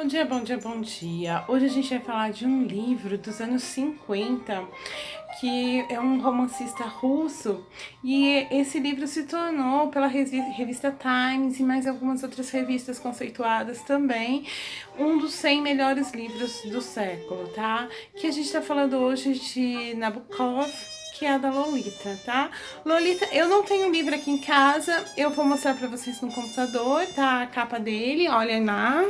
Bom dia, bom dia, bom dia. Hoje a gente vai falar de um livro dos anos 50, que é um romancista russo, e esse livro se tornou pela revista Times e mais algumas outras revistas conceituadas também, um dos 100 melhores livros do século, tá? Que a gente tá falando hoje de Nabokov, que é a da Lolita, tá? Lolita, eu não tenho livro aqui em casa, eu vou mostrar pra vocês no computador, tá? A capa dele, olhem lá.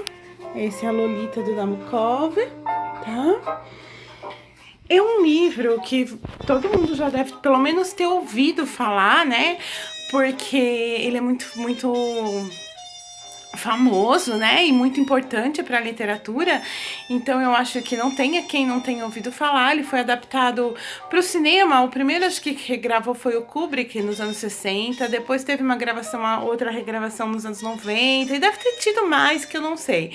Esse é a Lolita do Nabokov, tá? É um livro que todo mundo já deve pelo menos ter ouvido falar, né? Porque ele é muito famoso, né, e muito importante para a literatura, então eu acho que não tenha quem não tenha ouvido falar. Ele foi adaptado para o cinema, o primeiro acho que regravou foi o Kubrick nos anos 60, depois teve uma gravação, uma outra regravação nos anos 90, e deve ter tido mais que eu não sei,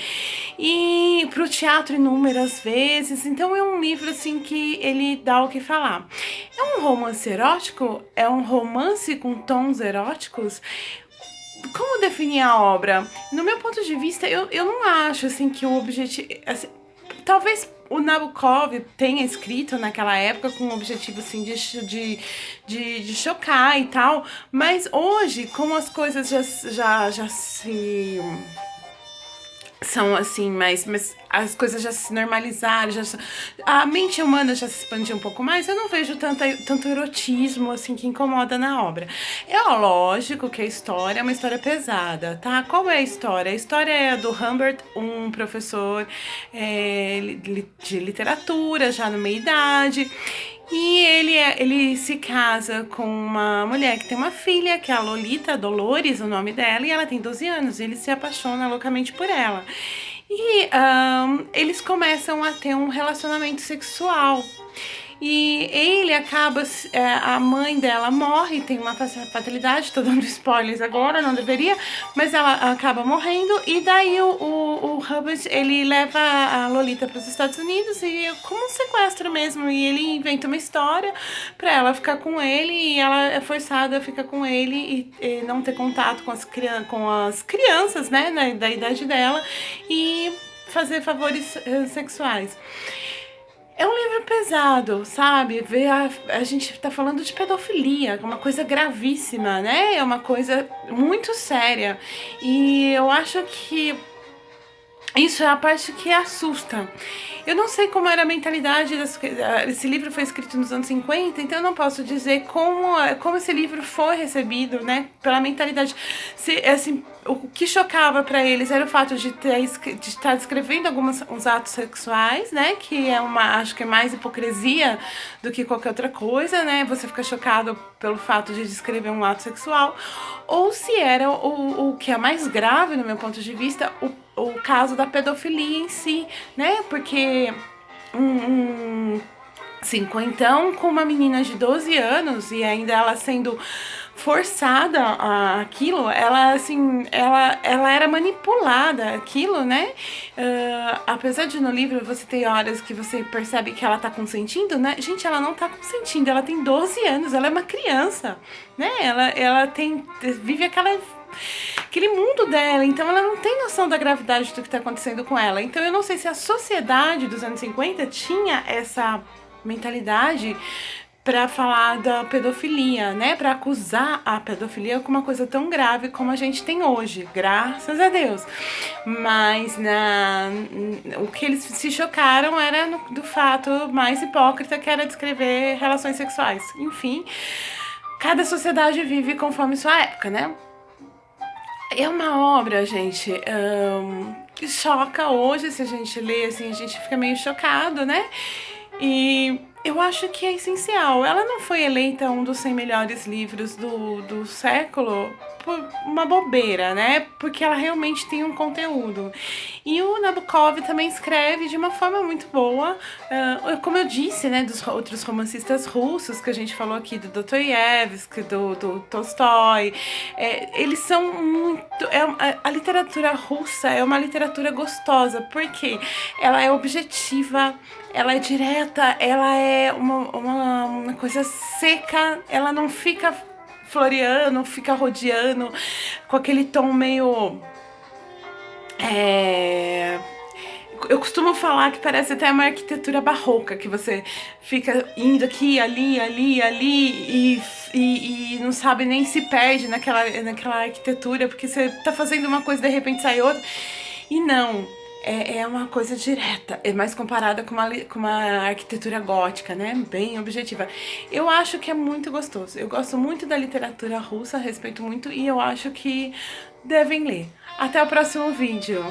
e para o teatro inúmeras vezes. Então é um livro assim que ele dá o que falar. É um romance erótico, é um romance com tons eróticos. Como definir a obra? No meu ponto de vista, eu não acho assim que o objetivo. Assim, talvez o Nabokov tenha escrito naquela época com o objetivo assim de chocar e tal, mas hoje, como as coisas já se são assim, mas as coisas já se normalizaram, a mente humana já se expandiu um pouco mais, eu não vejo tanto erotismo assim que incomoda na obra. É lógico que a história é uma história pesada, tá? Qual é a história? A história é do Humbert, um professor de literatura, já na meia-idade, e ele se casa com uma mulher que tem uma filha, que é a Lolita, Dolores, o nome dela, e ela tem 12 anos, e ele se apaixona loucamente por ela. E eles começam a ter um relacionamento sexual. E ele acaba, a mãe dela morre, tem uma fatalidade, tô dando spoilers agora, não deveria, mas ela acaba morrendo, e daí o Hubbard, ele leva a Lolita para os Estados Unidos, e como um sequestro mesmo, e ele inventa uma história para ela ficar com ele, e ela é forçada a ficar com ele e não ter contato com as crianças, né, da idade dela, e fazer favores sexuais. É um livro pesado, sabe? A gente tá falando de pedofilia, uma coisa gravíssima, né? É uma coisa muito séria. E eu acho que isso é a parte que assusta. Eu não sei como era a mentalidade esse livro foi escrito nos anos 50, então eu não posso dizer como esse livro foi recebido, né, pela mentalidade. Assim, o que chocava para eles era o fato de estar descrevendo uns atos sexuais, né, que acho que é mais hipocrisia do que qualquer outra coisa, né, você fica chocado pelo fato de descrever um ato sexual, ou se era o que é mais grave no meu ponto de vista, o caso da pedofilia em si, né? Porque um cinquentão com uma menina de 12 anos e ainda ela sendo forçada a aquilo, ela assim, ela era manipulada aquilo, né? Apesar de no livro você ter horas que você percebe que ela tá consentindo, né? Gente, ela não tá consentindo, ela tem 12 anos, ela é uma criança, né? Ela vive aquele mundo dela, então ela não tem noção da gravidade do que está acontecendo com ela. Então eu não sei se a sociedade dos anos 50 tinha essa mentalidade para falar da pedofilia, né? Para acusar a pedofilia como uma coisa tão grave como a gente tem hoje, graças a Deus. Mas o que eles se chocaram era do fato mais hipócrita, que era descrever relações sexuais. Enfim, cada sociedade vive conforme sua época, né? É uma obra, gente, que choca hoje. Se a gente lê, assim, a gente fica meio chocado, né? E eu acho que é essencial. Ela não foi eleita um dos 100 melhores livros do século por uma bobeira, né? Porque ela realmente tem um conteúdo. E o Nabokov também escreve de uma forma muito boa. Como eu disse, né, dos outros romancistas russos que a gente falou aqui, do Dostoiévski, do Tolstói, eles são muito... A literatura russa é uma literatura gostosa, porque ela é objetiva, ela é direta, ela é uma coisa seca, ela não fica floreando, fica rodeando com aquele tom meio Eu costumo falar que parece até uma arquitetura barroca, que você fica indo aqui, ali, ali, ali e não sabe nem se perde naquela arquitetura, porque você tá fazendo uma coisa e de repente sai outra. E não, é uma coisa direta, é mais comparada com uma arquitetura gótica, né? Bem objetiva. Eu acho que é muito gostoso. Eu gosto muito da literatura russa, respeito muito e eu acho que devem ler. Até o próximo vídeo.